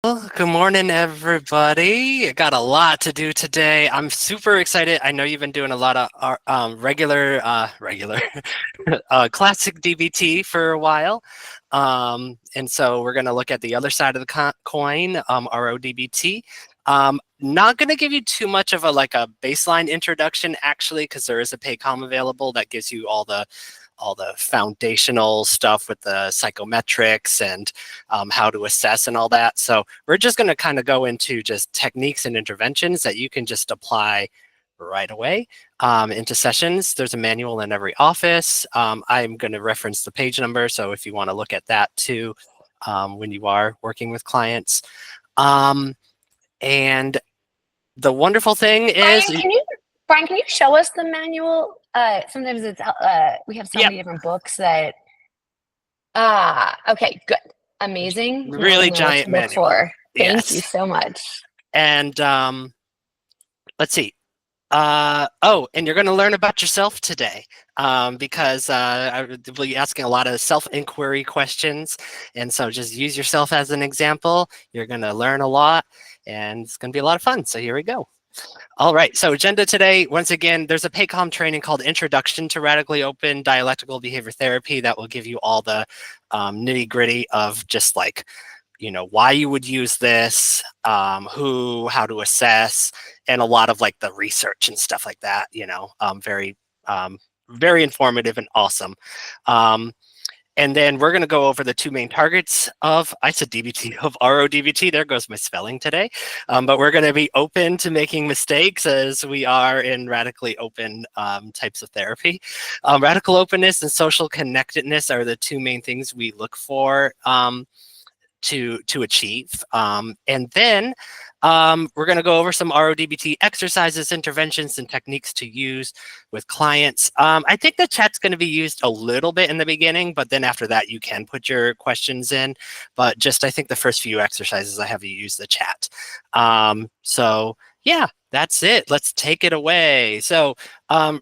Well, good morning, everybody. Got a lot to do today. I'm super excited. I know you've been doing a lot of regular classic DBT for a while. And so we're going to look at the other side of the coin, RODBT. Not going to give you too much of a baseline introduction, actually, because there is a Paycom available that gives you all the foundational stuff with the psychometrics and how to assess and all that. So we're just going to kind of go into just techniques and interventions that you can just apply right away into sessions. There's a manual in every office. I'm going to reference the page number, so if you want to look at that too when you are working with clients. And the wonderful thing is, Brian, can you show us the manual? Sometimes it's we have so yep, many different books that. Okay, good, amazing. Really giant manual. Thank you so much. And let's see. Oh, and you're going to learn about yourself today because I will be asking a lot of self-inquiry questions. And so just use yourself as an example. You're going to learn a lot and it's going to be a lot of fun. So here we go. All right, so agenda today, once again, there's a Paycom training called Introduction to Radically Open Dialectical Behavior Therapy that will give you all the nitty gritty of just like, why you would use this, how to assess, and a lot of like the research and stuff like that, very informative and awesome. And then we're going to go over the two main targets of, I said DBT, of RODBT. There goes my spelling today. But we're going to be open to making mistakes as we are in radically open types of therapy. Radical openness and social connectedness are the two main things we look for to achieve. And then we're going to go over some RODBT exercises, interventions, and techniques to use with clients. I think the chat's going to be used a little bit in the beginning, but then after that, you can put your questions in. But just I think the first few exercises, I have you use the chat. So yeah, that's it. Let's take it away. So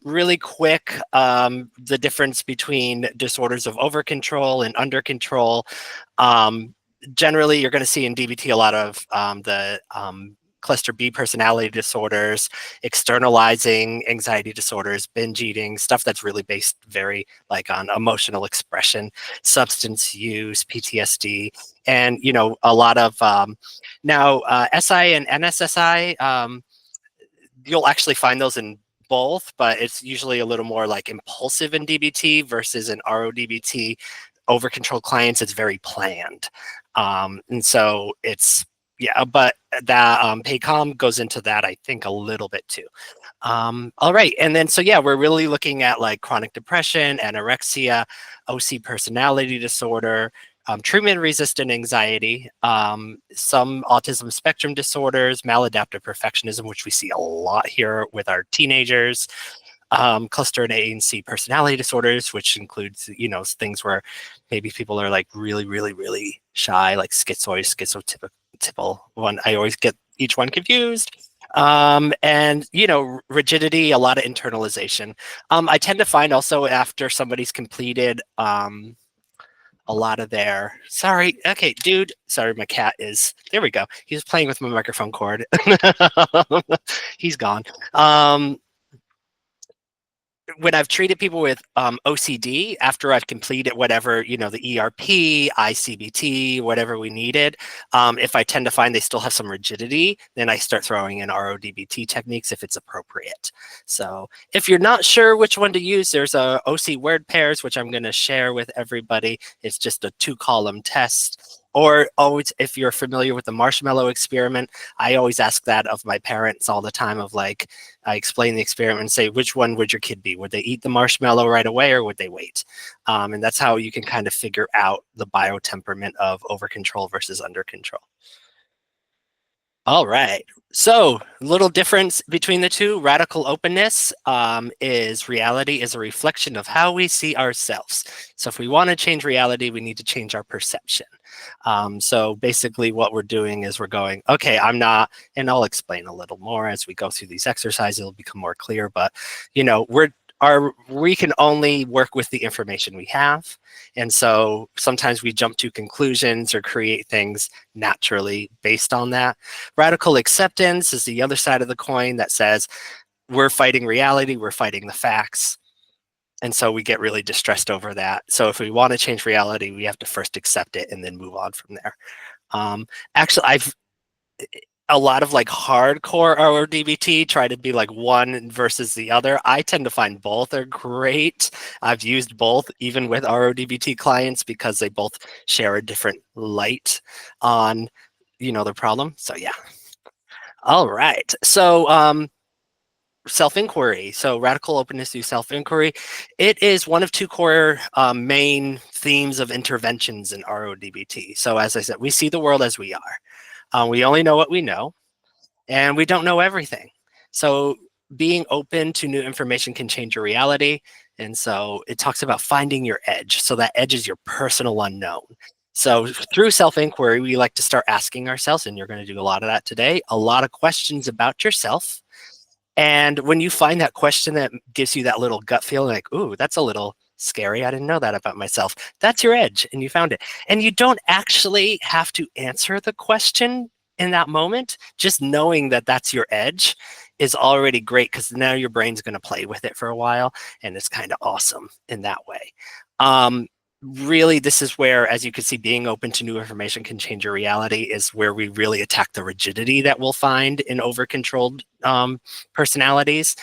really quick, the difference between disorders of over control and under control. Generally, you're going to see in DBT a lot of the cluster B personality disorders, externalizing anxiety disorders, binge eating, stuff that's really based very like on emotional expression, substance use, PTSD, and a lot of now SI and NSSI. You'll actually find those in both, but it's usually a little more like impulsive in DBT versus in RODBT. Over control clients, it's very planned. And so it's, yeah, but that Paycom goes into that, I think, a little bit too. All right, and then, so yeah, we're really looking at like chronic depression, anorexia, OC personality disorder, treatment-resistant anxiety, some autism spectrum disorders, maladaptive perfectionism, which we see a lot here with our teenagers, cluster and A and C personality disorders, which includes, things where maybe people are like really, really, really shy, like schizotypical one. I always get each one confused. And, rigidity, a lot of internalization. I tend to find also after somebody's completed a lot of their, sorry, okay, dude, sorry, my cat is, there we go. He was playing with my microphone cord. He's gone. When I've treated people with OCD, after I've completed whatever, the ERP, ICBT, whatever we needed, if I tend to find they still have some rigidity, then I start throwing in RODBT techniques if it's appropriate. So if you're not sure which one to use, there's a OC word pairs, which I'm going to share with everybody. It's just a 2-column test. Or always, if you're familiar with the marshmallow experiment, I always ask that of my parents all the time of like, I explain the experiment and say, which one would your kid be? Would they eat the marshmallow right away or would they wait? And that's how you can kind of figure out the biotemperament of over control versus under control. All right, so little difference between the two. Radical openness is reality is a reflection of how we see ourselves. So if we want to change reality, we need to change our perception. So basically what we're doing is we're going, okay, I'm not, and I'll explain a little more as we go through these exercises, it'll become more clear, but we can only work with the information we have. And so sometimes we jump to conclusions or create things naturally based on that. Radical acceptance is the other side of the coin that says we're fighting reality, we're fighting the facts. And so we get really distressed over that. So if we want to change reality, we have to first accept it and then move on from there. Actually, I've a lot of like hardcore RODBT try to be like one versus the other. I tend to find both are great. I've used both even with RODBT clients because they both share a different light on, the problem. So yeah. All right. So self-inquiry. So radical openness through self-inquiry. It is one of two core main themes of interventions in RODBT. So as I said, we see the world as we are. We only know what we know, and we don't know everything. So being open to new information can change your reality. And so it talks about finding your edge. So that edge is your personal unknown. So through self-inquiry, we like to start asking ourselves, and you're going to do a lot of that today, a lot of questions about yourself. And when you find that question that gives you that little gut feeling like, ooh, that's a little scary. I didn't know that about myself. That's your edge, and you found it. And you don't actually have to answer the question in that moment. Just knowing that that's your edge is already great because now your brain's going to play with it for a while, and it's kind of awesome in that way. Really, this is where, as you can see, being open to new information can change your reality is where we really attack the rigidity that we'll find in over-controlled personalities,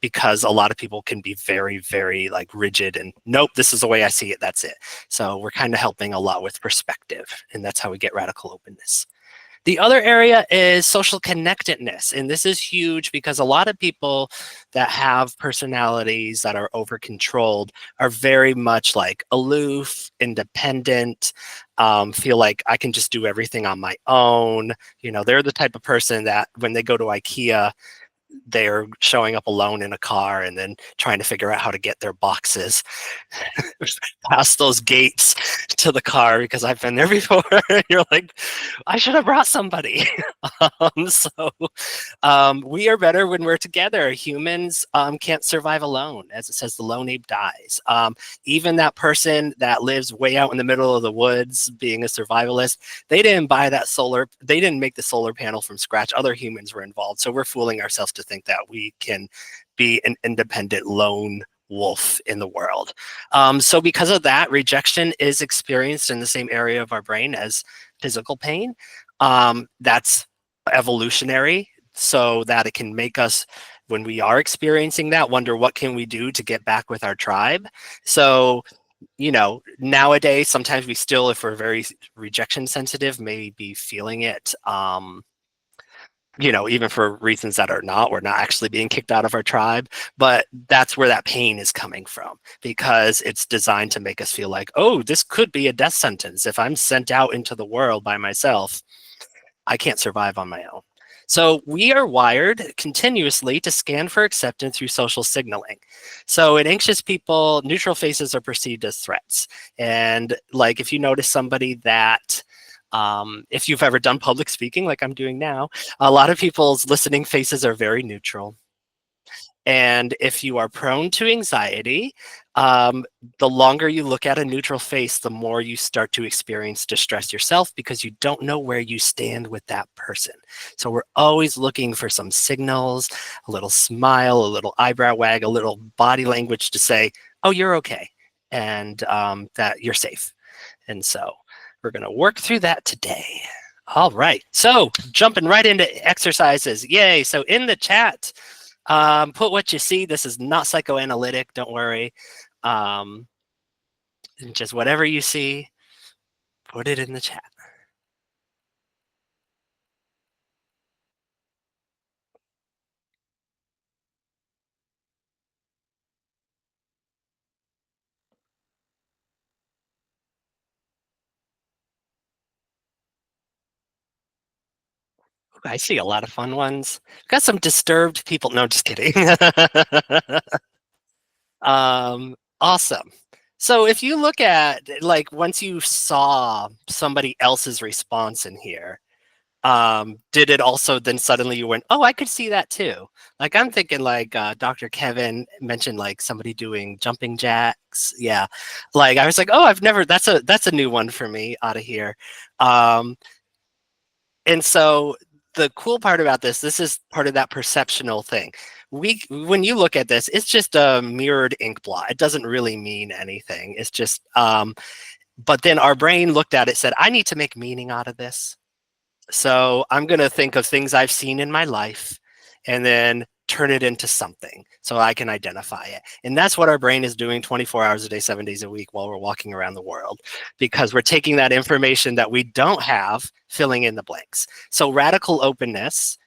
because a lot of people can be very, very like rigid and nope, this is the way I see it, that's it. So we're kind of helping a lot with perspective, and that's how we get radical openness. The other area is social connectedness. And this is huge because a lot of people that have personalities that are over controlled are very much like aloof, independent, feel like I can just do everything on my own. They're the type of person that when they go to IKEA, they're showing up alone in a car and then trying to figure out how to get their boxes past those gates to the car, because I've been there before. You're like, I should have brought somebody. We are better when we're together. Humans can't survive alone. As it says, the lone ape dies. Even that person that lives way out in the middle of the woods being a survivalist, they didn't make the solar panel from scratch. Other humans were involved. So we're fooling ourselves to think that we can be an independent lone wolf in the world. So because of that, rejection is experienced in the same area of our brain as physical pain. That's evolutionary, so that it can make us, when we are experiencing that, wonder what can we do to get back with our tribe. So nowadays, sometimes we still, if we're very rejection sensitive, may be feeling it. Even for reasons that we're not actually being kicked out of our tribe, but that's where that pain is coming from, because it's designed to make us feel like, oh, this could be a death sentence. If I'm sent out into the world by myself, I can't survive on my own. So we are wired continuously to scan for acceptance through social signaling. So in anxious people, neutral faces are perceived as threats. And like if you notice somebody that, if you've ever done public speaking like I'm doing now, a lot of people's listening faces are very neutral. And if you are prone to anxiety, the longer you look at a neutral face, the more you start to experience distress yourself, because you don't know where you stand with that person. So we're always looking for some signals, a little smile, a little eyebrow wag, a little body language to say, oh, you're okay, and that you're safe. And so we're going to work through that today. All right, so jumping right into exercises. Yay. So in the chat, put what you see. This is not psychoanalytic, don't worry. Just whatever you see, put it in the chat. I see a lot of fun ones. Got some disturbed people. No, just kidding. Awesome. So if you look at, like, once you saw somebody else's response in here, did it also then suddenly you went, oh, I could see that too? Like I'm thinking like Dr. Kevin mentioned like somebody doing jumping jacks. Yeah. Like I was like, oh, that's a new one for me out of here. Um, and so the cool part about this is part of that perceptional thing. When you look at this, it's just a mirrored ink blot. It doesn't really mean anything. It's just, but then our brain looked at it, said, I need to make meaning out of this. So I'm going to think of things I've seen in my life and then turn it into something so I can identify it. And that's what our brain is doing 24 hours a day, 7 days a week while we're walking around the world, because we're taking that information that we don't have, filling in the blanks. So radical openness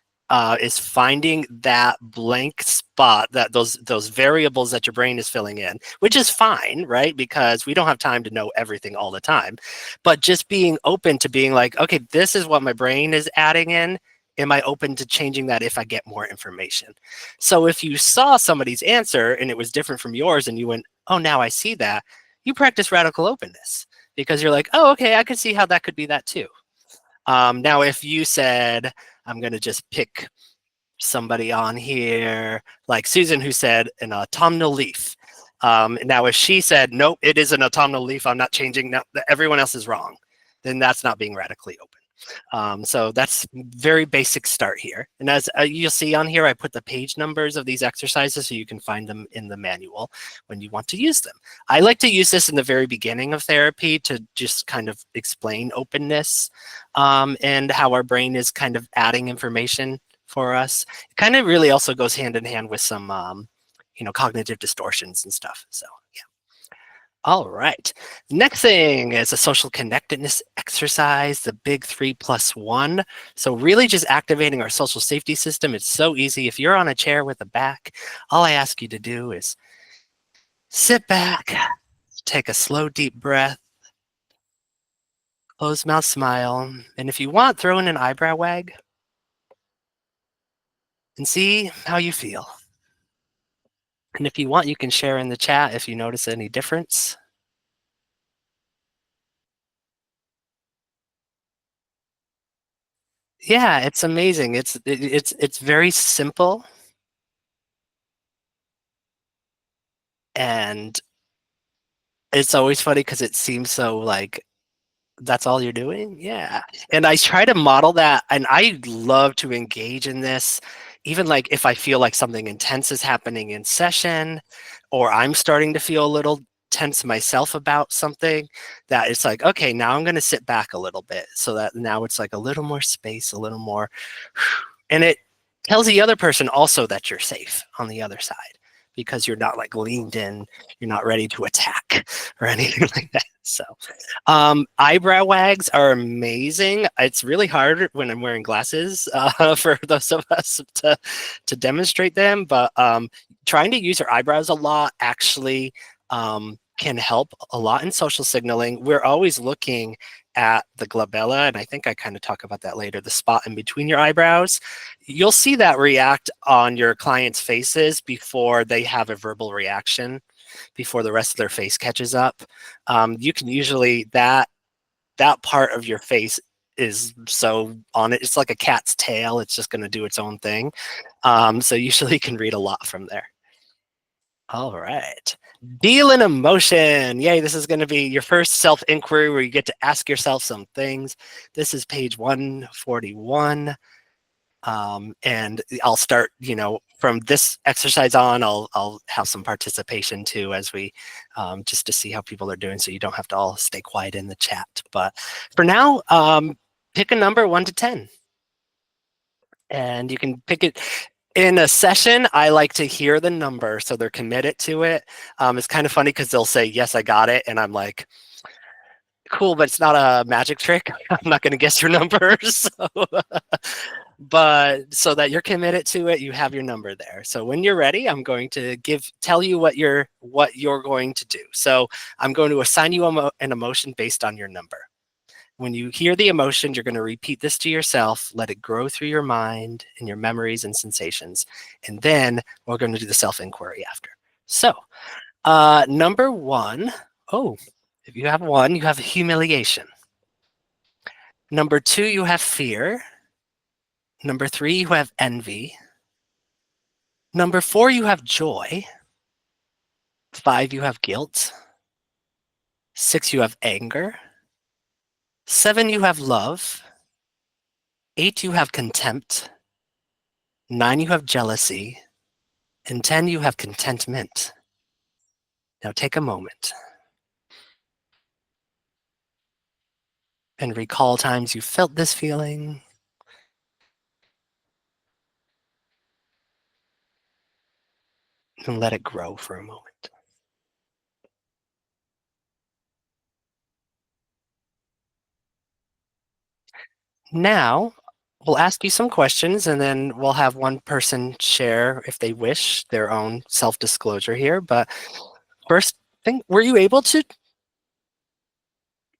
is finding that blank spot, that those variables that your brain is filling in, which is fine, right? Because we don't have time to know everything all the time, but just being open to being like, okay, this is what my brain is adding in. Am I open to changing that if I get more information? So if you saw somebody's answer and it was different from yours and you went, oh, now I see that, you practice radical openness because you're like, oh, okay, I can see how that could be that too. Now, if you said, I'm going to just pick somebody on here, like Susan, who said an autumnal leaf. Now, if she said, nope, it is an autumnal leaf, I'm not changing, no, everyone else is wrong, then that's not being radically open. So that's very basic start here. And as you'll see on here, I put the page numbers of these exercises so you can find them in the manual when you want to use them. I like to use this in the very beginning of therapy to just kind of explain openness and how our brain is kind of adding information for us. It kind of really also goes hand in hand with some, cognitive distortions and stuff. So, yeah. All right. Next thing is a social connectedness exercise, the big 3+1. So really just activating our social safety system. It's so easy. If you're on a chair with a back, all I ask you to do is sit back, take a slow, deep breath, closed mouth smile. And if you want, throw in an eyebrow wag and see how you feel. And if you want, you can share in the chat if you notice any difference. Yeah, it's amazing. It's very simple, and it's always funny because it seems so like that's all you're doing. Yeah. And I try to model that, and I love to engage in this, even like if I feel like something intense is happening in session, or I'm starting to feel a little tense myself about something, that it's like, okay, now I'm going to sit back a little bit so that now it's like a little more space, a little more, and it tells the other person also that you're safe on the other side because you're not like leaned in, you're not ready to attack or anything like that. So eyebrow wags are amazing. It's really hard when I'm wearing glasses for those of us to demonstrate them, but trying to use your eyebrows a lot actually can help a lot in social signaling. We're always looking at the glabella, and I think I kind of talk about that later, the spot in between your eyebrows. You'll see that react on your clients' faces before they have a verbal reaction, before the rest of their face catches up. You can usually, that part of your face is so on it. It's like a cat's tail. It's just going to do its own thing. So usually you can read a lot from there. All right. Deal in emotion. Yay, this is going to be your first self-inquiry where you get to ask yourself some things. This is page 141. And I'll start, from this exercise on, I'll have some participation too as we, just to see how people are doing so you don't have to all stay quiet in the chat. But for now, pick a number 1 to 10. And you can pick it. In a session, I like to hear the number so they're committed to it. It's kind of funny because they'll say, yes, I got it. And I'm like, cool, but it's not a magic trick. I'm not going to guess your number. So, but so that you're committed to it, you have your number there. So when you're ready, I'm going to tell you what you're going to do. So I'm going to assign you an emotion based on your number. When you hear the emotion, you're going to repeat this to yourself, let it grow through your mind and your memories and sensations. And then we're going to do the self-inquiry after. So number 1, if you have 1, you have humiliation. Number 2, you have fear. Number 3, you have envy. Number 4, you have joy. 5, you have guilt. 6, you have anger. 7, you have love. 8, you have contempt. 9, you have jealousy. And 10, you have contentment. Now take a moment and recall times you felt this feeling. And let it grow for a moment. Now, we'll ask you some questions and then we'll have one person share, if they wish, their own self-disclosure here. But first thing, were you able to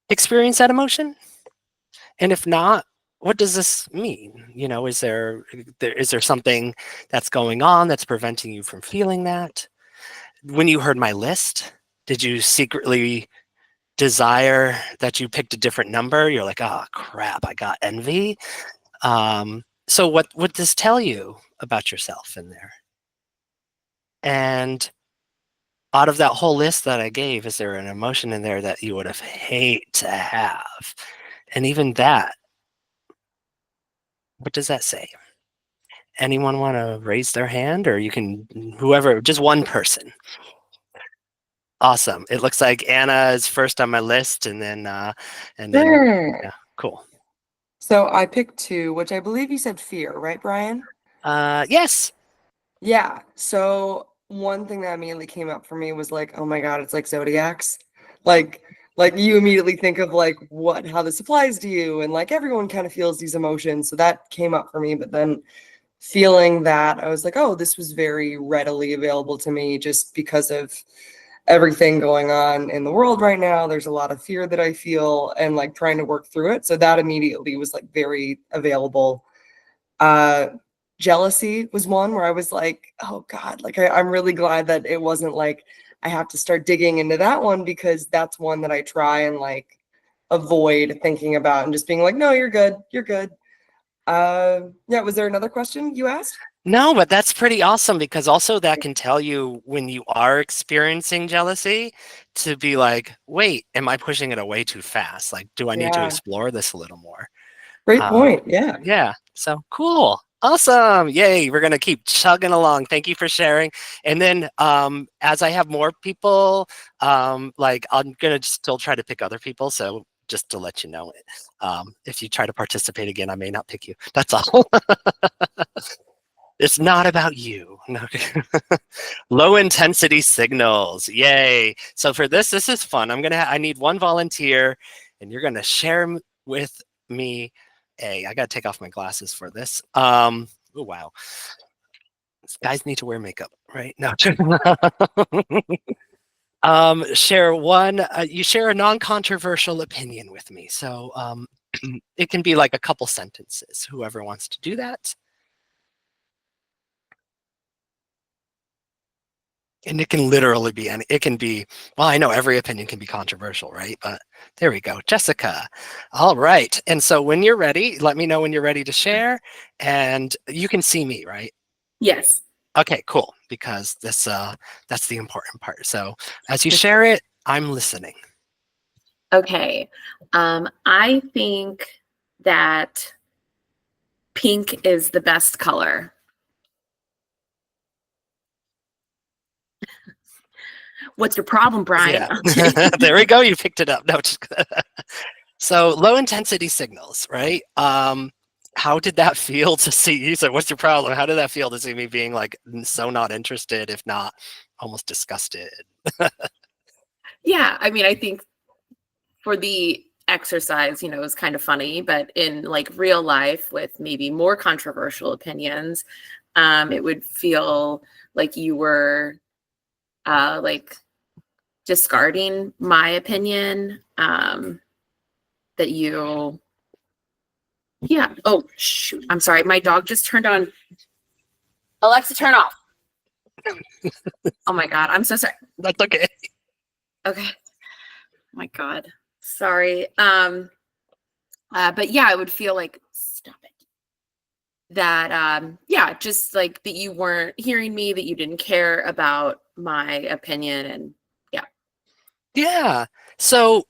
experience that emotion? And if not, what does this mean? You know, is there something that's going on that's preventing you from feeling that? When you heard my list, did you secretly desire that you picked a different number? You're like, oh crap, I got envy. So what would this tell you about yourself in there? And out of that whole list that I gave, is there an emotion in there that you would have hate to have? And even that, what does that say? Anyone want to raise their hand, or you can, whoever, just one person. Awesome. It looks like Anna is first on my list, and then Sure. yeah, cool. So I picked 2, which I believe you said fear, right, Brian? Yes. Yeah. So one thing that immediately came up for me was like, oh my God, it's like zodiacs. Like, like you immediately think of like how this applies to you, and like everyone kind of feels these emotions. So that came up for me. But then feeling that, I was like, oh, this was very readily available to me just because of everything going on in the world right now. There's a lot of fear that I feel and like trying to work through it. So that immediately was like very available. Uh Jealousy was one where I was like, oh God, like I'm really glad that it wasn't like I have to start digging into that one, because that's one that I try and like avoid thinking about and just being like, no, you're good, you're good. Yeah, was there another question you asked? No, but that's pretty awesome, because also that can tell you when you are experiencing jealousy to be like, wait, am I pushing it away too fast? Like, do I need to Yeah, explore this a little more? great point. Yeah. Yeah, so cool. Awesome. Yay. We're going to keep chugging along. Thank you for sharing. And then as I have more people, like I'm going to still try to pick other people. So just to let you know, if you try to participate again, I may not pick you. That's all. It's not about you. No. Low intensity signals. Yay. So for this is fun. I need one volunteer, and you're gonna share with me I gotta take off my glasses for this. Oh wow. Guys need to wear makeup, right? No. Share one, you share a non-controversial opinion with me. So it can be like a couple sentences, whoever wants to do that. And it can literally be it can be, well, I know every opinion can be controversial, right? But there we go. Jessica. All right. And so when you're ready, let me know when you're ready to share, and you can see me, right? Yes. Okay, cool. Because that's the important part. So as you share it, I'm listening. Okay. I think that pink is the best color. What's your problem, Brian? Yeah. There we go. You picked it up. No, just so low intensity signals, right? How did that feel to see you? So what's your problem? How did that feel to see me being like so not interested, if not almost disgusted? Yeah, I mean, I think for the exercise, it was kind of funny, but in like real life with maybe more controversial opinions, it would feel like you were like discarding my opinion, that you, yeah. Oh, shoot. I'm sorry. My dog just turned on. Alexa, turn off. Oh my God. I'm so sorry. That's okay. Okay. My God. Sorry. But yeah, I would feel like, stop it. that yeah, just like that you weren't hearing me, that you didn't care about my opinion. And yeah. Yeah. So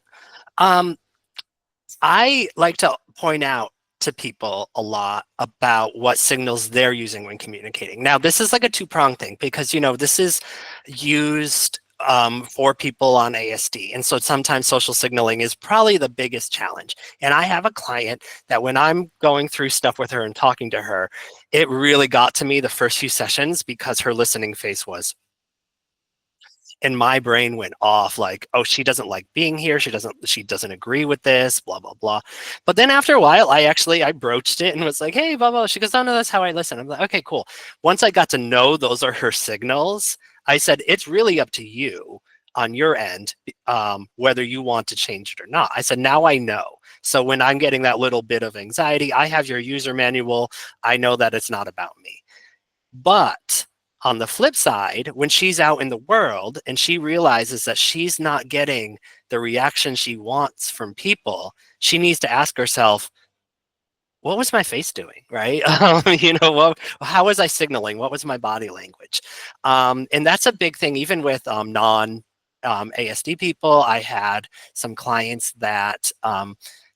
I like to point out to people a lot about what signals they're using when communicating. Now, this is like a two-pronged thing because, this is used for people on ASD. And so sometimes social signaling is probably the biggest challenge. And I have a client that when I'm going through stuff with her and talking to her, it really got to me the first few sessions because her listening face was, and my brain went off like, oh, she doesn't like being here, she doesn't agree with this, blah blah blah. But then after a while I broached it and was like, hey, blah blah. She goes, oh no, that's how I listen. I'm like, okay, cool. Once I got to know those are her signals, I said, it's really up to you on your end, whether you want to change it or not. I said, now I know. So when I'm getting that little bit of anxiety, I have your user manual. I know that it's not about me. But on the flip side, when she's out in the world and she realizes that she's not getting the reaction she wants from people, she needs to ask herself, what was my face doing, right? How was I signaling? What was my body language? And that's a big thing, even with non-ASD people. I had some clients that,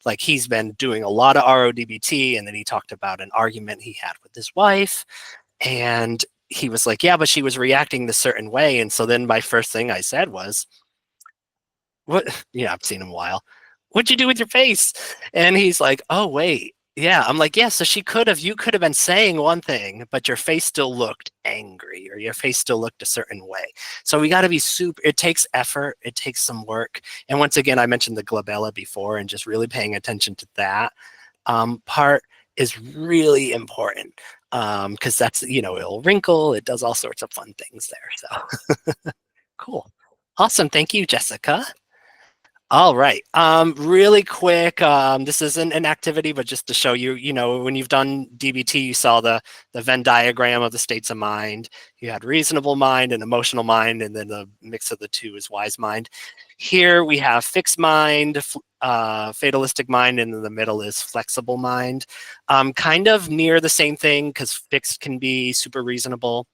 like he's been doing a lot of RODBT, and then he talked about an argument he had with his wife. And he was like, yeah, but she was reacting this certain way. And so then my first thing I said was, what? Yeah, I've seen him a while. What'd you do with your face? And he's like, oh, wait. Yeah. I'm like, yeah, so you could have been saying one thing, but your face still looked angry or your face still looked a certain way. So we got to be it takes effort. It takes some work. And once again, I mentioned the glabella before, and just really paying attention to that part is really important. Because that's, it'll wrinkle. It does all sorts of fun things there. So cool. Awesome. Thank you, Jessica. All right. Really quick. This isn't an activity, but just to show you, when you've done DBT, you saw the Venn diagram of the states of mind. You had reasonable mind and emotional mind, and then the mix of the two is wise mind. Here we have fixed mind, fatalistic mind, and in the middle is flexible mind. Kind of near the same thing because fixed can be super reasonable.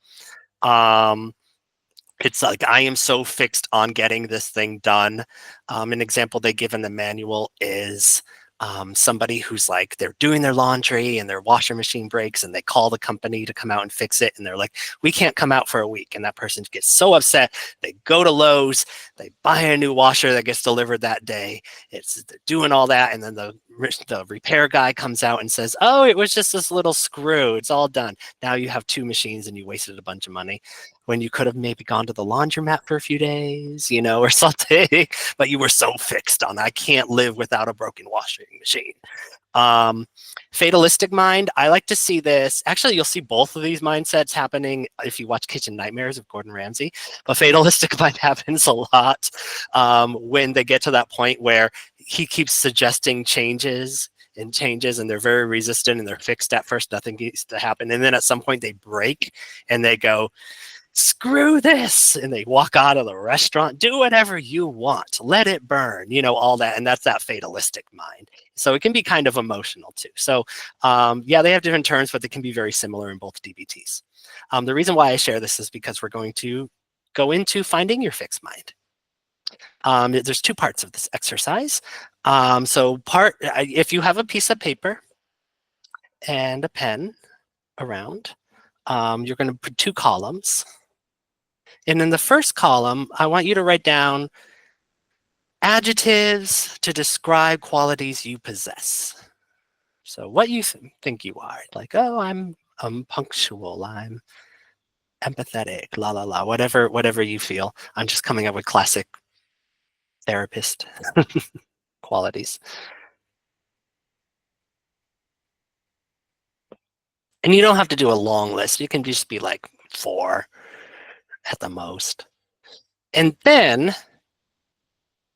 It's like, I am so fixed on getting this thing done. An example they give in the manual is somebody who's like, they're doing their laundry and their washer machine breaks and they call the company to come out and fix it. And they're like, we can't come out for a week. And that person gets so upset. They go to Lowe's, they buy a new washer that gets delivered that day. They're doing all that. And then the repair guy comes out and says, oh, it was just this little screw. It's all done. Now you have two machines and you wasted a bunch of money when you could have maybe gone to the laundromat for a few days, or something, but you were so fixed on, I can't live without a broken washing machine. Fatalistic mind, I like to see this. Actually, you'll see both of these mindsets happening if you watch Kitchen Nightmares of Gordon Ramsay, but fatalistic mind happens a lot when they get to that point where he keeps suggesting changes, and they're very resistant and they're fixed at first, nothing needs to happen. And then at some point they break and they go, screw this, and they walk out of the restaurant. Do whatever you want, let it burn, all that. And that's that fatalistic mind. So it can be kind of emotional too. So yeah, they have different terms, but they can be very similar in both DBTs. The reason why I share this is because we're going to go into finding your fixed mind. There's two parts of this exercise. If you have a piece of paper and a pen around, you're going to put two columns. And in the first column, I want you to write down adjectives to describe qualities you possess. So what you think you are, like, oh, I'm punctual, I'm empathetic, la la la, whatever you feel. I'm just coming up with classic therapist qualities. And you don't have to do a long list. You can just be like 4 at the most. And then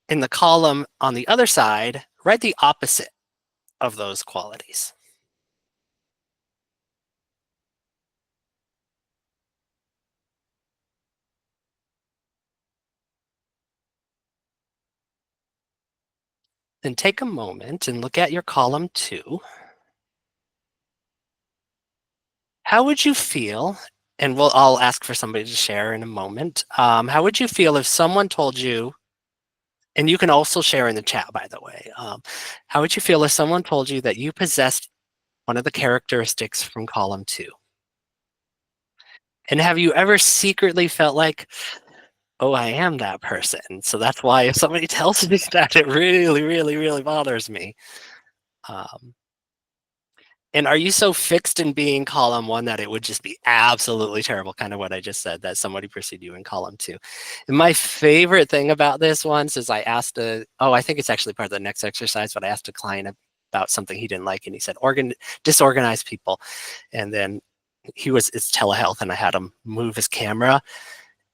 in the column on the other side, write the opposite of those qualities. Then take a moment and look at your column 2. How would you feel, and I'll ask for somebody to share in a moment. How would you feel if someone told you, and you can also share in the chat, by the way, how would you feel if someone told you that you possessed one of the characteristics from column 2? And have you ever secretly felt like, oh, I am that person? So that's why if somebody tells me that, it really, really, really bothers me. And are you so fixed in being column 1 that it would just be absolutely terrible, kind of what I just said, that somebody pursued you in column 2? And my favorite thing about this once is I asked I think it's actually part of the next exercise, but I asked a client about something he didn't like, and he said, disorganized people. And then it's telehealth, and I had him move his camera,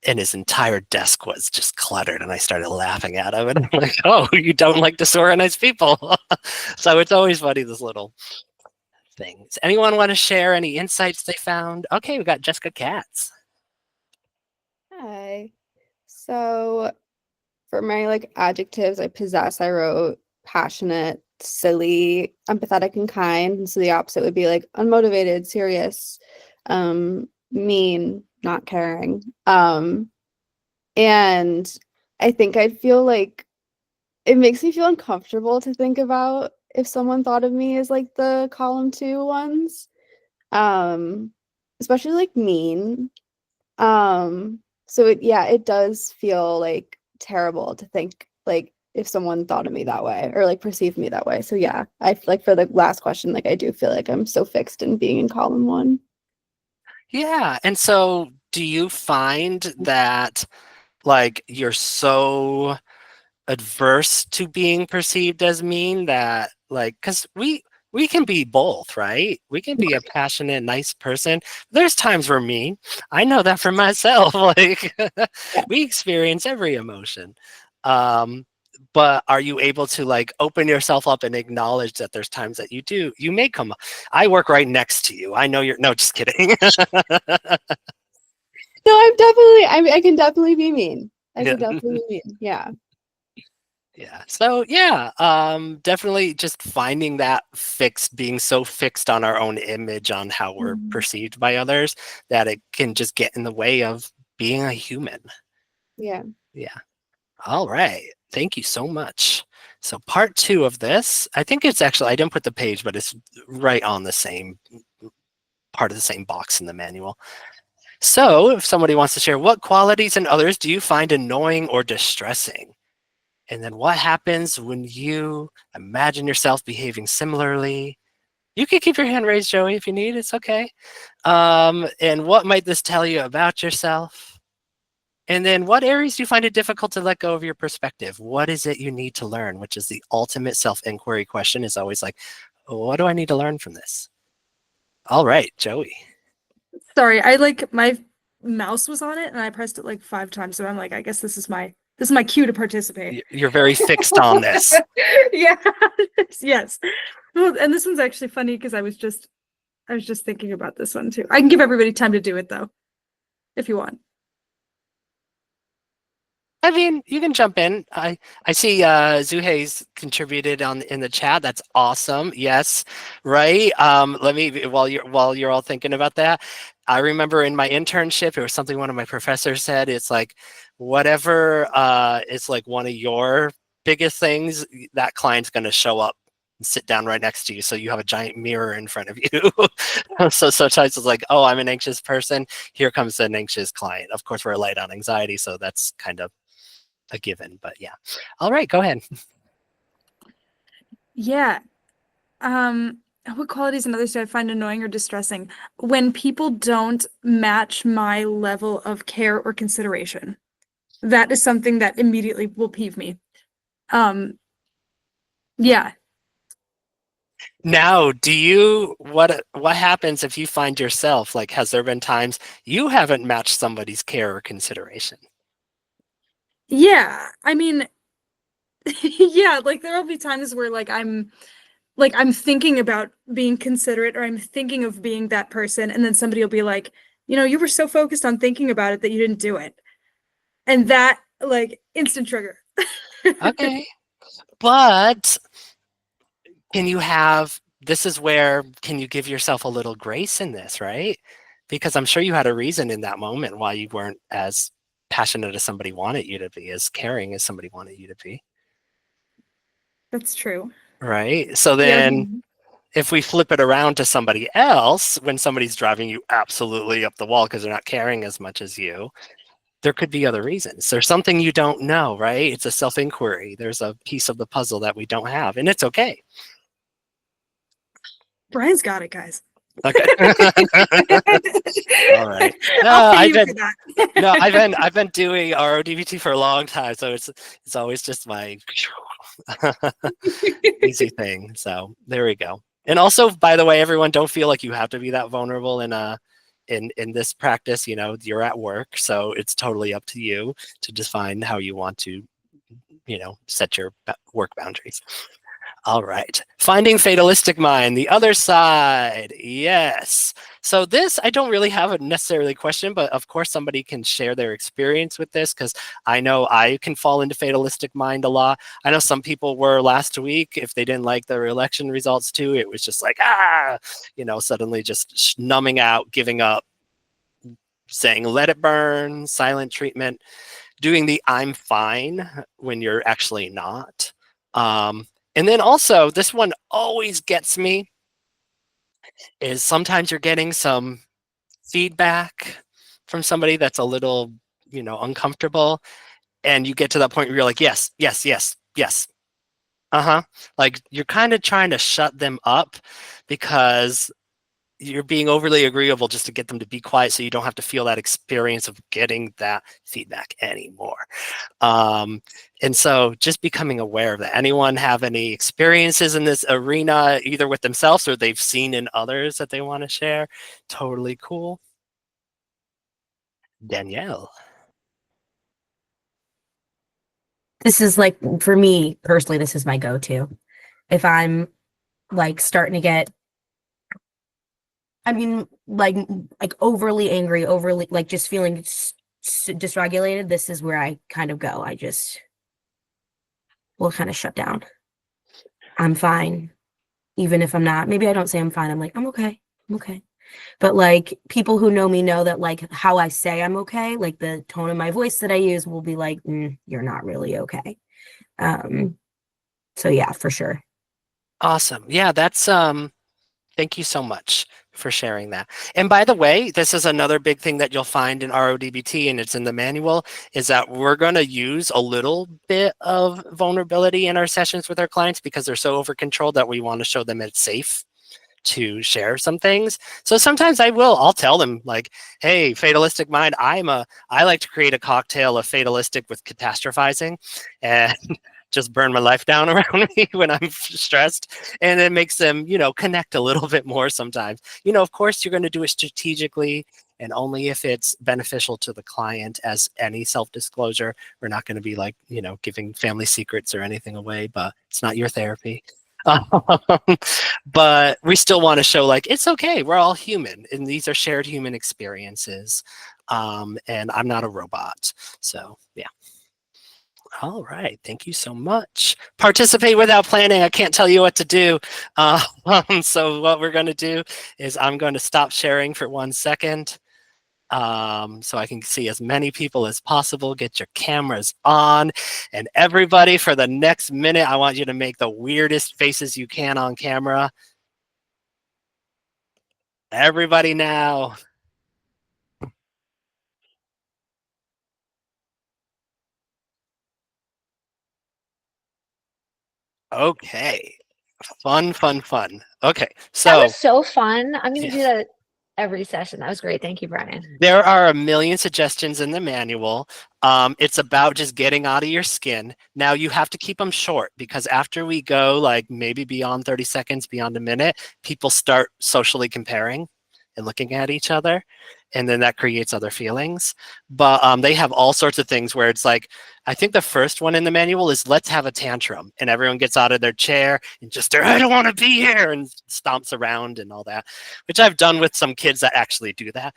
and his entire desk was just cluttered, and I started laughing at him, and I'm like, oh, you don't like disorganized people. So it's always funny, this little things. Anyone want to share any insights they found? Okay, we got Jessica Katz. Hi. So for my like adjectives I wrote passionate, silly, empathetic, and kind. And so the opposite would be like unmotivated, serious, mean, not caring. And I think I'd feel like it makes me feel uncomfortable to think about if someone thought of me as like the column 2 ones. Especially like mean. So it does feel like terrible to think like if someone thought of me that way or like perceived me that way. So yeah, I like for the last question, like I do feel like I'm so fixed in being in column 1. Yeah, and so do you find that like you're so adverse to being perceived as mean that like, because we can be both, right? We can be a passionate, nice person. There's times we're mean. I know that for myself. Like we experience every emotion. But are you able to like open yourself up and acknowledge that there's times that you may come up? I work right next to you. I know no, just kidding. No, I can definitely be mean. I can definitely be mean. Yeah. Yeah. So yeah, definitely just finding that being so fixed on our own image on how we're perceived by others that it can just get in the way of being a human. Yeah. Yeah. All right. Thank you so much. So part 2 of this, I think it's actually, I didn't put the page, but it's right on the same part of the same box in the manual. So if somebody wants to share, what qualities in others do you find annoying or distressing? And then what happens when you imagine yourself behaving similarly? You can keep your hand raised, Joey, if you need. It's okay. And what might this tell you about yourself? And then what areas do you find it difficult to let go of your perspective? What is it you need to learn? Which is the ultimate self-inquiry question, is always like, what do I need to learn from this? All right, Joey. Sorry, my mouse was on it and I pressed it like 5 times. So I'm like, I guess this is my cue to participate. You're very fixed on this. Yeah. Yes. Well, and this one's actually funny because I was just thinking about this one too. I can give everybody time to do it though, if you want. I mean, you can jump in. I see Zuhei's contributed in the chat. That's awesome. Yes, right. Let me while you're all thinking about that. I remember in my internship, it was something one of my professors said. It's like whatever is like one of your biggest things, that client's going to show up and sit down right next to you, so you have a giant mirror in front of you. So sometimes it's like, oh, I'm an anxious person. Here comes an anxious client. Of course, we're light on anxiety, so that's kind of a given, but yeah. All right, go ahead. Yeah. What qualities and others do I find annoying or distressing? When people don't match my level of care or consideration. That is something that immediately will peeve me. Yeah. Now, what happens if you find yourself, like, has there been times you haven't matched somebody's care or consideration? Yeah. I mean, yeah, like there'll be times where I'm thinking about being considerate or I'm thinking of being that person, and then somebody will be like, you were so focused on thinking about it that you didn't do it. And that like instant trigger. Okay. But can you have this is where, can you give yourself a little grace in this, right? Because I'm sure you had a reason in that moment why you weren't as passionate as somebody wanted you to be, as caring as somebody wanted you to be. That's true. Right. So Yeah. then if we flip it around to somebody else, when somebody's driving you absolutely up the wall because they're not caring as much as you, there could be other reasons. There's something you don't know, right? It's a self-inquiry. There's a piece of the puzzle that we don't have, and it's okay. Brian's got it, guys. Okay. All right. I'll pay you for that. No, I've been doing RODBT for a long time, so it's always just my easy thing. So there we go. And also, by the way, everyone, don't feel like you have to be that vulnerable in this practice. You know, you're at work, so it's totally up to you to define how you want to, you know, set your work boundaries. All right. Finding fatalistic mind, the other side. Yes. So this, I don't really have a necessarily question, but of course somebody can share their experience with this, because I know I can fall into fatalistic mind a lot. I know some people were last week, if they didn't like their election results too, it was just like, you know, suddenly just numbing out, giving up, saying, let it burn, silent treatment, doing the I'm fine when you're actually not. And then also, this one always gets me, is sometimes you're getting some feedback from somebody that's a little, you know, uncomfortable. And you get to that point where you're like, yes, yes, yes, yes. Like you're kind of trying to shut them up because you're being overly agreeable just to get them to be quiet so you don't have to feel that experience of getting that feedback anymore. And so just becoming aware of that. Anyone have any experiences in this arena, either with themselves or they've seen in others that they want to share? Totally cool. Danielle. This is like, for me personally, this is my go-to. If I'm like starting to get, I mean, like overly angry, overly, like just feeling dysregulated, this is where I kind of go. I just will kind of shut down. I'm fine. Even if I'm not, maybe I don't say I'm fine. I'm like, I'm okay. I'm okay. But like people who know me know that like how I say I'm okay, like the tone of my voice that I use will be like, you're not really okay. So yeah, for sure. Awesome. Yeah, that's thank you so much for sharing that. And by the way, this is another big thing that you'll find in RODBT, and it's in the manual, is that we're going to use a little bit of vulnerability in our sessions with our clients because they're so over controlled that we want to show them it's safe to share some things. So sometimes I'll tell them like, hey, fatalistic mind, I like to create a cocktail of fatalistic with catastrophizing and just burn my life down around me when I'm stressed. And it makes them, you know, connect a little bit more sometimes. You know, of course, you're going to do it strategically and only if it's beneficial to the client, as any self-disclosure. We're not going to be like, you know, giving family secrets or anything away, but it's not your therapy. But we still want to show like, it's okay. We're all human and these are shared human experiences. And I'm not a robot. So yeah. All right, thank you so much. Participate without planning. I can't tell you what to do. So what we're going to do is I'm going to stop sharing for 1 second so I can see as many people as possible. Get your cameras on. And everybody, for the next minute, I want you to make the weirdest faces you can on camera. Everybody now. Okay. Fun, fun, fun. Okay, so That was so fun. I'm going to do yes. that every session. That was great. Thank you, Brian. There are a million suggestions in the manual. It's about just getting out of your skin. Now you have to keep them short because after we go like maybe beyond 30 seconds, beyond a minute, people start socially comparing and looking at each other. And then that creates other feelings. But they have all sorts of things where it's like, I think the first one in the manual is let's have a tantrum. And everyone gets out of their chair and just, I don't want to be here, and stomps around and all that, which I've done with some kids that actually do that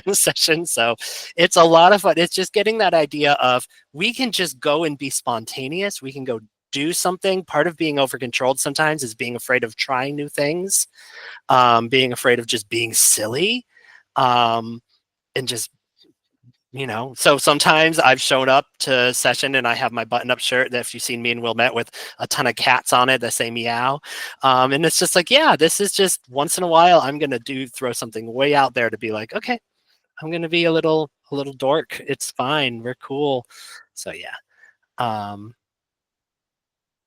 in session. So it's a lot of fun. It's just getting that idea of we can just go and be spontaneous. We can go do something, part of being over controlled sometimes is being afraid of trying new things, being afraid of just being silly, and just, so sometimes I've shown up to session and I have my button-up shirt that, if you've seen me and Wilmette, with a ton of cats on it that say meow. And it's just like, yeah, this is just once in a while, I'm going to throw something way out there to be like, okay, I'm going to be a little dork. It's fine. We're cool. So yeah.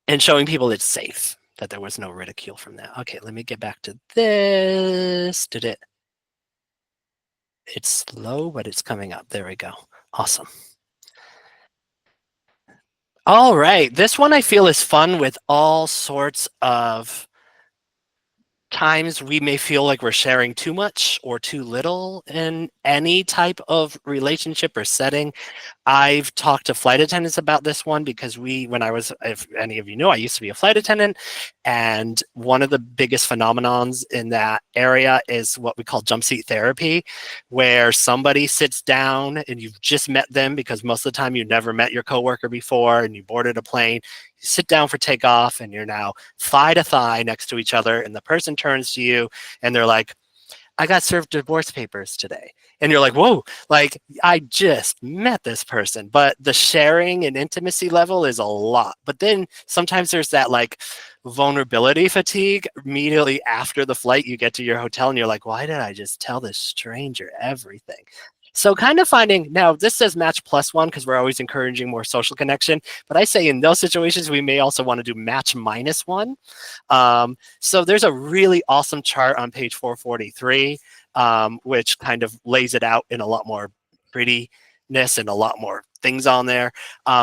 And showing people it's safe, that there was no ridicule from that. Okay, let me get back to this. It's slow, but it's coming up. There we go. Awesome. All right. This one I feel is fun with all sorts of times we may feel like we're sharing too much or too little in any type of relationship or setting. I've talked to flight attendants about this one because if any of you know, I used to be a flight attendant, and one of the biggest phenomenons in that area is what we call jump seat therapy, where somebody sits down and you've just met them, because most of the time you never met your coworker before and you boarded a plane. You sit down for takeoff and you're now thigh to thigh next to each other, and the person turns to you and they're like, I got served divorce papers today. And you're like, whoa, like I just met this person. But the sharing and intimacy level is a lot. But then sometimes there's that like vulnerability fatigue immediately after the flight. You get to your hotel and you're like, why did I just tell this stranger everything? So kind of finding, now this says match +1 because we're always encouraging more social connection, but I say in those situations, we may also want to do match -1. So there's a really awesome chart on page 443, which kind of lays it out in a lot more prettiness and a lot more things on there.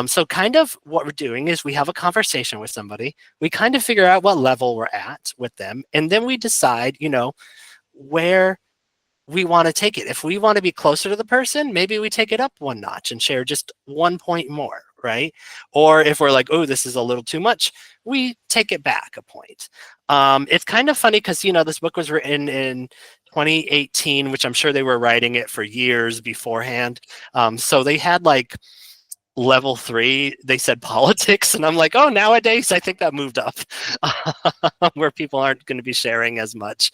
So kind of what we're doing is we have a conversation with somebody, we kind of figure out what level we're at with them, and then we decide, where we want to take it. If we want to be closer to the person, maybe we take it up 1 notch and share just 1 point more, right? Or if we're like, oh, this is a little too much, we take it back a point. It's kind of funny because, this book was written in 2018, which I'm sure they were writing it for years beforehand. So they had like level 3, they said politics, and I'm like, oh, nowadays I think that moved up where people aren't going to be sharing as much,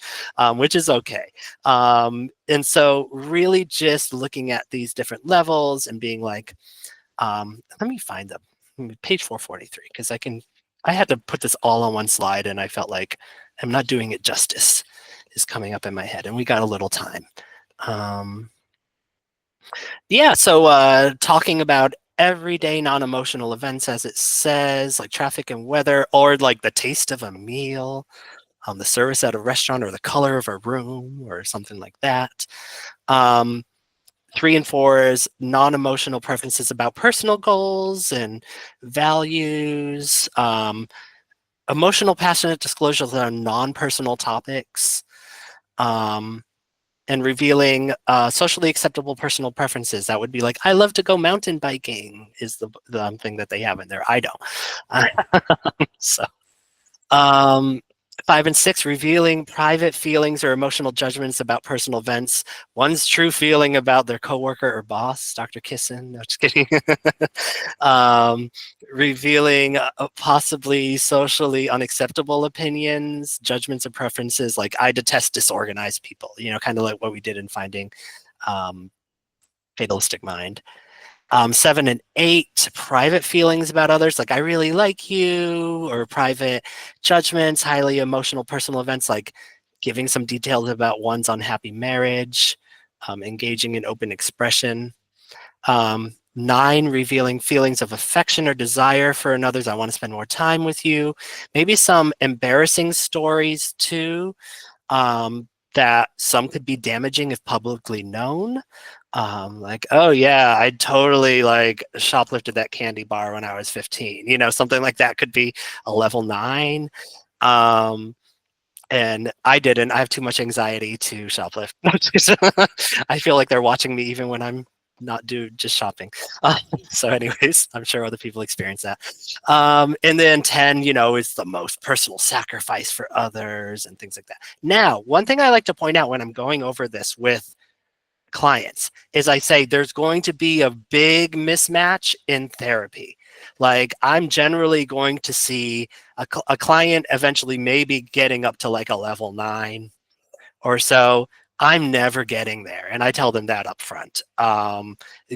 which is okay. And so really just looking at these different levels and being like, let me find page 443, because I had to put this all on one slide and I felt like I'm not doing it justice, is coming up in my head, and we got a little time. Yeah, so talking about everyday non-emotional events, as it says, like traffic and weather, or like the taste of a meal, the service at a restaurant, or the color of a room, or something like that. 3 and 4 is non-emotional preferences about personal goals and values. Emotional passionate disclosures on non-personal topics. And revealing socially acceptable personal preferences. That would be like, I love to go mountain biking, is the thing that they have in there. I don't. So 5 and 6, revealing private feelings or emotional judgments about personal events. One's true feeling about their coworker or boss, Dr. Kissin. No, just kidding. Revealing possibly socially unacceptable opinions, judgments, and preferences. Like, I detest disorganized people. Kind of like what we did in Finding Fatalistic Mind. 7 and 8, private feelings about others, like I really like you, or private judgments, highly emotional personal events, like giving some details about one's unhappy marriage, engaging in open expression. 9, revealing feelings of affection or desire for another's. I want to spend more time with you. Maybe some embarrassing stories too, that some could be damaging if publicly known. Like, oh yeah, I totally like shoplifted that candy bar when I was 15. Something like that could be a level 9. And I didn't. I have too much anxiety to shoplift. I feel like they're watching me even when I'm not just shopping. So anyways, I'm sure other people experience that. And then 10, is the most personal sacrifice for others and things like that. Now, one thing I like to point out when I'm going over this with clients is I say there's going to be a big mismatch in therapy. Like I'm generally going to see a client eventually maybe getting up to like a level 9 or so. I'm never getting there. And I tell them that up front,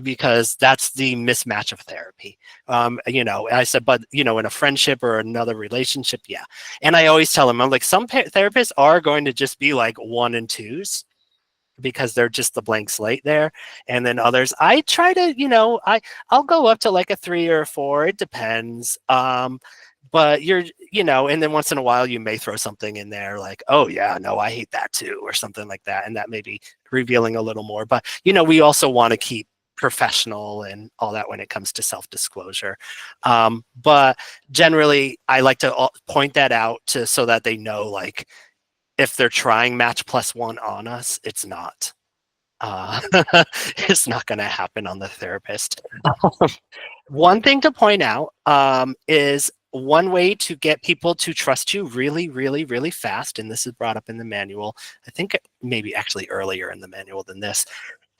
because that's the mismatch of therapy. I said, but, in a friendship or another relationship, yeah. And I always tell them, I'm like, some therapists are going to just be like 1 and 2s because they're just the blank slate there. And then others, I try to, I'll go up to like a 3 or a 4. It depends. But and then once in a while you may throw something in there like, oh yeah, no, I hate that too, or something like that. And that may be revealing a little more. But, we also want to keep professional and all that when it comes to self-disclosure. But generally, I like to point that out so that they know, like, if they're trying match +1 on us, it's not. It's not going to happen on the therapist. One thing to point out is one way to get people to trust you really, really, really fast, and this is brought up in the manual, I think maybe actually earlier in the manual than this,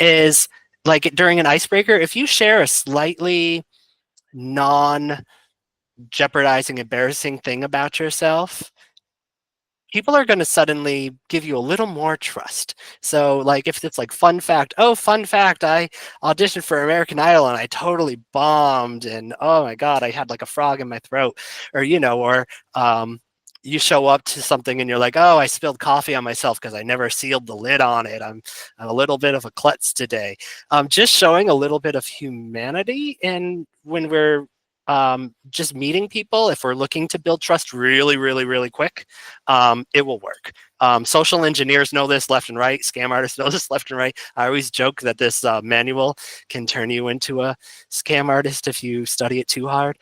is like during an icebreaker, if you share a slightly non-jeopardizing, embarrassing thing about yourself, people are going to suddenly give you a little more trust. So like if it's like fun fact, I auditioned for American Idol and I totally bombed and oh my God, I had like a frog in my throat, or, you show up to something and you're like, oh, I spilled coffee on myself because I never sealed the lid on it. I'm a little bit of a klutz today. Just showing a little bit of humanity. And when we're just meeting people, if we're looking to build trust really, really, really quick, it will work. Social engineers know this left and right. Scam artists know this left and right. I always joke that this manual can turn you into a scam artist if you study it too hard.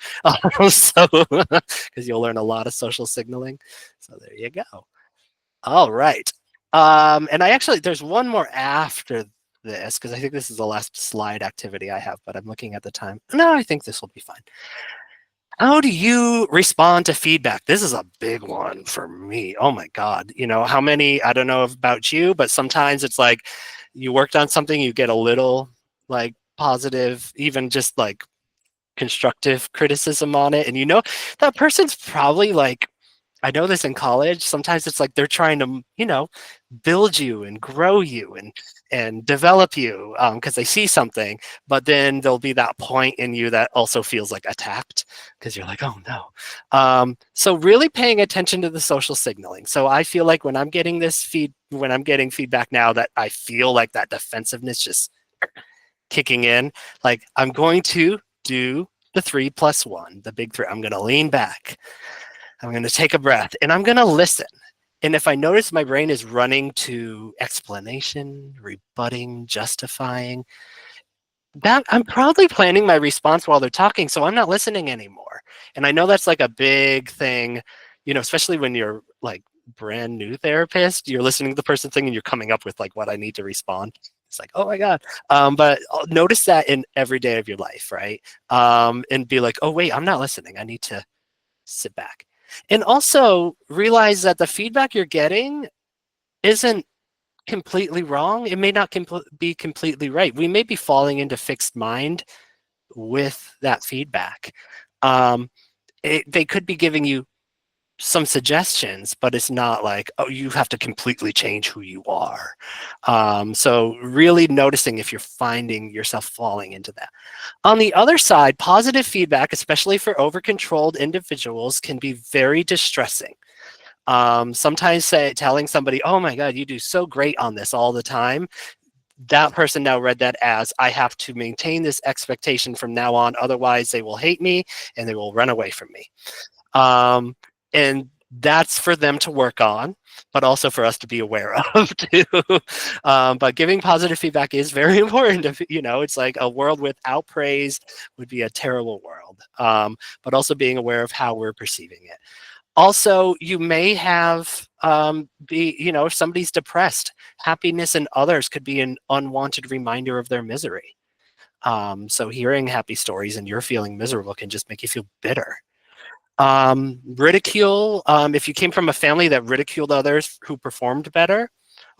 So, because you'll learn a lot of social signaling. So there you go. All right. And there's one more after this, because I think this is the last slide activity I have, but I'm looking at the time. No, I think this will be fine. How do you respond to feedback? This is a big one for me. Oh my God. How many, I don't know about you, but sometimes it's like you worked on something, you get a little like positive, even just like constructive criticism on it. And that person's probably like, I know this in college, sometimes it's like they're trying to, build you and grow you and develop you because they see something, but then there'll be that point in you that also feels like attacked because you're like, oh no. So really paying attention to the social signaling. So I feel like when I'm getting feedback now that I feel like that defensiveness just kicking in, like I'm going to do the 3+1, the big 3. I'm going to lean back. I'm going to take a breath and I'm going to listen. And if I notice my brain is running to explanation, rebutting, justifying, that I'm probably planning my response while they're talking, so I'm not listening anymore. And I know that's like a big thing, especially when you're like brand new therapist, you're listening to the person thing and you're coming up with like what I need to respond. It's like, oh my God. But notice that in every day of your life, right? And be like, oh wait, I'm not listening. I need to sit back. And also realize that the feedback you're getting isn't completely wrong. It may not be completely right. We may be falling into fixed mind with that feedback. They could be giving you some suggestions, but it's not like, oh, you have to completely change who you are. So really noticing if you're finding yourself falling into that. On the other side, positive feedback, especially for over-controlled individuals, can be very distressing. Sometimes telling somebody, oh my God, you do so great on this all the time. That person now read that as, I have to maintain this expectation from now on, otherwise they will hate me and they will run away from me. And that's for them to work on, but also for us to be aware of too. But giving positive feedback is very important. It's like a world without praise would be a terrible world. But also being aware of how we're perceiving it. Also, you may have, if somebody's depressed, happiness in others could be an unwanted reminder of their misery. So hearing happy stories and you're feeling miserable can just make you feel bitter. Ridicule, if you came from a family that ridiculed others who performed better,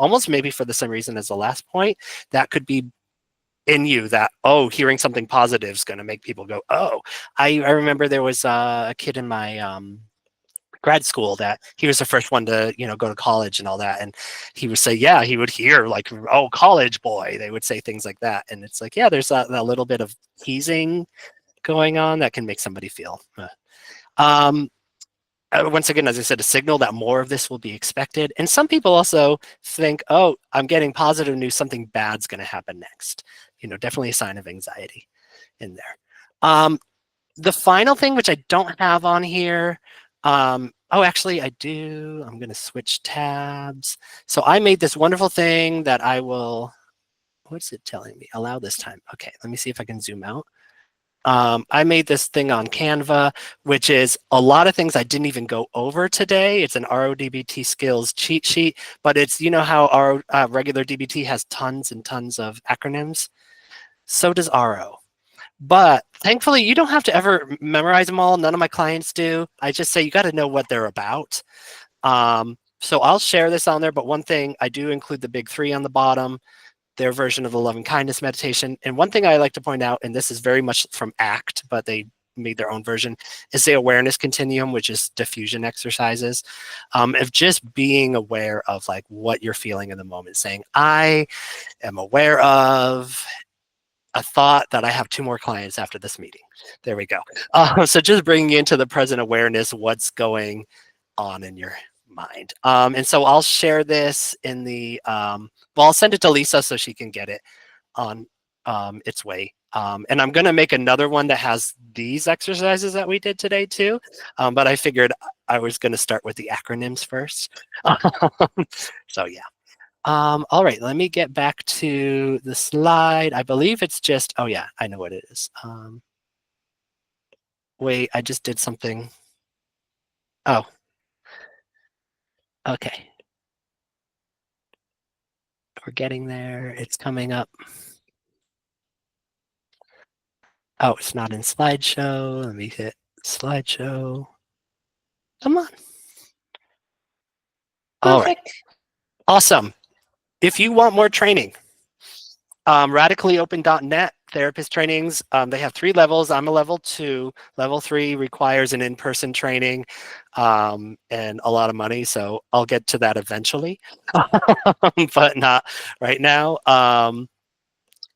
almost maybe for the same reason as the last point, that could be in you that, oh, hearing something positive is going to make people go, oh. I remember there was a kid in my grad school that he was the first one to, you know, go to college and all that, and he would say, yeah, he would hear like, oh, college boy. They would say things like that, and it's like, yeah, there's that little bit of teasing going on that can make somebody feel. Once again, as I said, a signal that more of this will be expected. And some people also think, oh, I'm getting positive news, something bad's going to happen next. You know, definitely a sign of anxiety in there. The final thing, which I don't have on here, oh, actually I do. I'm going to switch tabs. So I made this wonderful thing that I will, what's it telling me? Allow this time. Okay, let me see if I can zoom out. I made this thing on Canva, which is a lot of things I didn't even go over today. It's an RODBT skills cheat sheet, but it's, you know how our regular DBT has tons and tons of acronyms? So does RO. But thankfully, you don't have to ever memorize them all. None of my clients do. I just say you got to know what they're about. So I'll share this on there, but one thing, I do include the big three on the bottom, their version of the loving kindness meditation. And one thing I like to point out, and this is very much from ACT, but they made their own version, is the awareness continuum, which is diffusion exercises, of just being aware of like what you're feeling in the moment, saying, I am aware of a thought that I have 2 more clients after this meeting. There we go. So just bringing into the present awareness what's going on in your mind. And so I'll share this in the, well, I'll send it to Lisa so she can get it on its way. And I'm going to make another one that has these exercises that we did today too. But I figured I was going to start with the acronyms first. So yeah. All right, let me get back to the slide. I believe it's just, oh yeah, I know what it is. Wait, I just did something. Oh, okay. We're getting there. It's coming up. Oh, it's not in slideshow. Let me hit slideshow. Come on. All right. Awesome. If you want more training, radicallyopen.net therapist trainings, they have 3 levels. I'm a level 2. Level 3 requires an in-person training and a lot of money. So I'll get to that eventually, but not right now.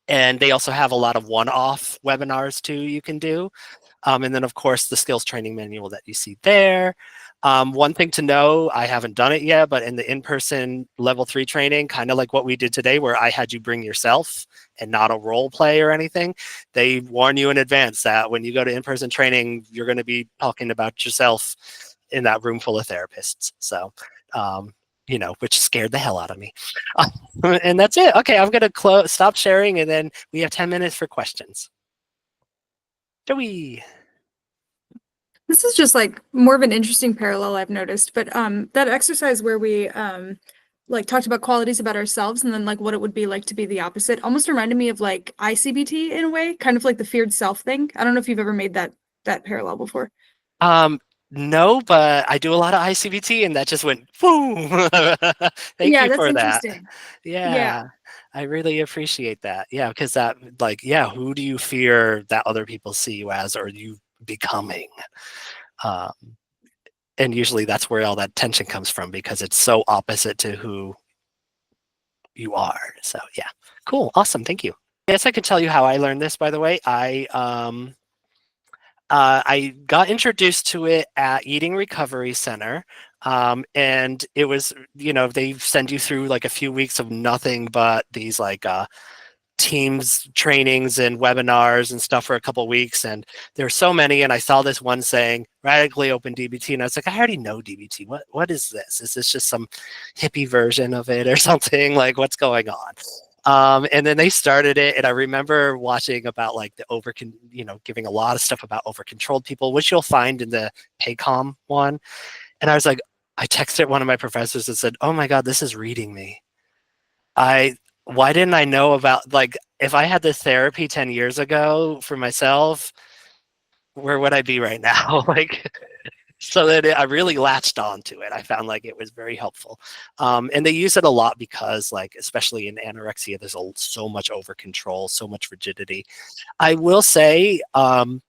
And they also have a lot of one-off webinars too you can do. And then of course the skills training manual that you see there. One thing to know, I haven't done it yet, but in the in-person level 3 training, kind of like what we did today, where I had you bring yourself and not a role play or anything, they warn you in advance that when you go to in-person training, you're going to be talking about yourself in that room full of therapists. So, you know, which scared the hell out of me. And that's it. Okay, I'm going to stop sharing, and then we have 10 minutes for questions. Joey. This is just like more of an interesting parallel I've noticed, but that exercise where we like talked about qualities about ourselves and then like what it would be like to be the opposite almost reminded me of like ICBT in a way, kind of like the feared self thing. I don't know if you've ever made that parallel before. No, but I do a lot of ICBT, and that just went boom. Thank you for that. Yeah, I really appreciate that. Yeah, because that, like, yeah, who do you fear that other people see you as, or you becoming? And usually that's where all that tension comes from, because it's so opposite to who you are. So yeah, cool, awesome, thank you. Yes, I can tell you how I learned this. By the way, I got introduced to it at Eating Recovery Center, and it was, you know, they send you through like a few weeks of nothing but these like Teams trainings and webinars and stuff for a couple of weeks, and there were so many, and I saw this one saying radically open DBT, and I was like, I already know DBT. What is this? Is this just some hippie version of it or something? Like, what's going on? And then they started it, and I remember watching about like the giving a lot of stuff about over-controlled people, which you'll find in the Paycom one. And I was like, I texted one of my professors and said, oh my God, this is reading me. Why didn't I know about, like, if I had this therapy 10 years ago for myself, where would I be right now? Like, So that I really latched onto it. I found like it was very helpful. And they use it a lot because like, especially in anorexia, there's so much over control, so much rigidity. I will say, when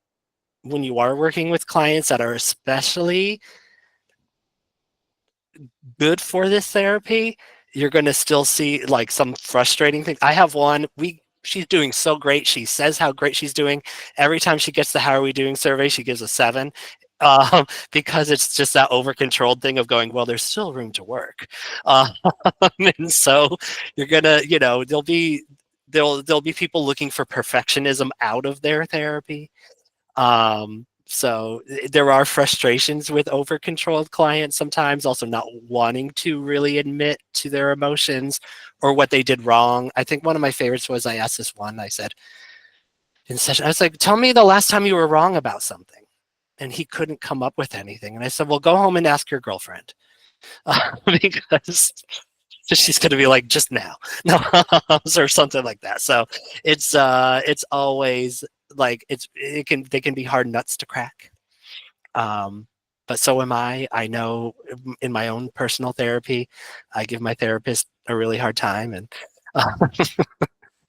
you are working with clients that are especially good for this therapy, you're going to still see like some frustrating things. I have one, she's doing so great. She says how great she's doing. Every time she gets the how are we doing survey, she gives a 7. Because it's just that over-controlled thing of going, well, there's still room to work. And so you're gonna, there'll be people looking for perfectionism out of their therapy. So there are frustrations with over-controlled clients sometimes, also not wanting to really admit to their emotions or what they did wrong. I think one of my favorites was I asked this one, I said, in session, I was like, tell me the last time you were wrong about something. And he couldn't come up with anything. And I said, well, go home and ask your girlfriend. Because she's going to be like, just now. No, or something like that. So it's always like, they can be hard nuts to crack. But so am I. I know in my own personal therapy, I give my therapist a really hard time. And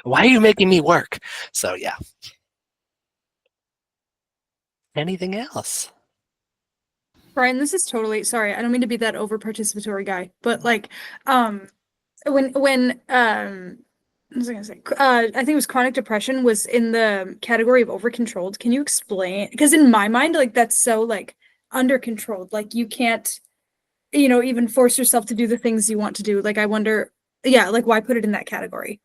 why are you making me work? So yeah. Anything else? Brian, this is totally sorry. I don't mean to be that over participatory guy, but like, when what was I gonna say? I think it was chronic depression was in the category of over controlled. Can you explain? Because in my mind, like that's so like under controlled. Like you can't, even force yourself to do the things you want to do. Like I wonder, yeah, like why put it in that category?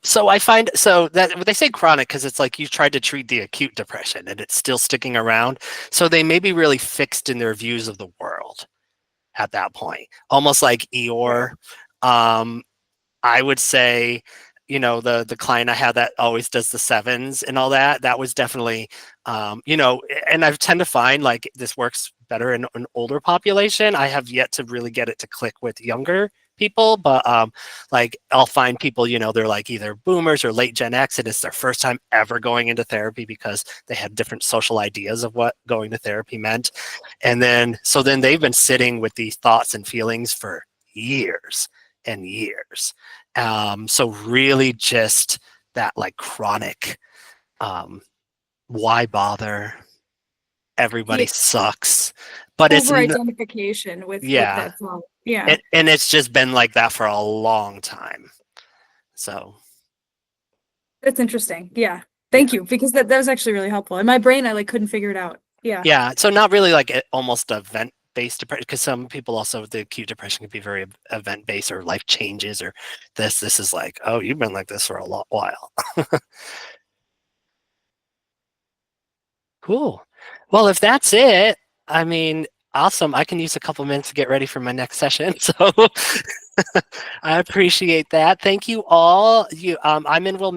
So I find that they say chronic because it's like you tried to treat the acute depression and it's still sticking around. So they may be really fixed in their views of the world at that point, almost like Eeyore. I would say, the client I had that always does the 7s and all that, that was definitely, and I tend to find like this works better in an older population. I have yet to really get it to click with younger people, but like I'll find people, they're like either boomers or late Gen X, and it's their first time ever going into therapy because they had different social ideas of what going to therapy meant. And then they've been sitting with these thoughts and feelings for years and years. So really just that like chronic, why bother? Everybody sucks, but it's Over identification with that song. Yeah. And it's just been like that for a long time. So That's interesting. Yeah. Thank you, because that was actually really helpful. In my brain, I like couldn't figure it out. Yeah. Yeah. So not really like almost event-based depression, because some people also, the acute depression can be very event-based or life changes or this is like, oh, you've been like this for a while. Cool. Well, if that's it, I mean, awesome. I can use a couple minutes to get ready for my next session. So I appreciate that. Thank you all. I'm in Will.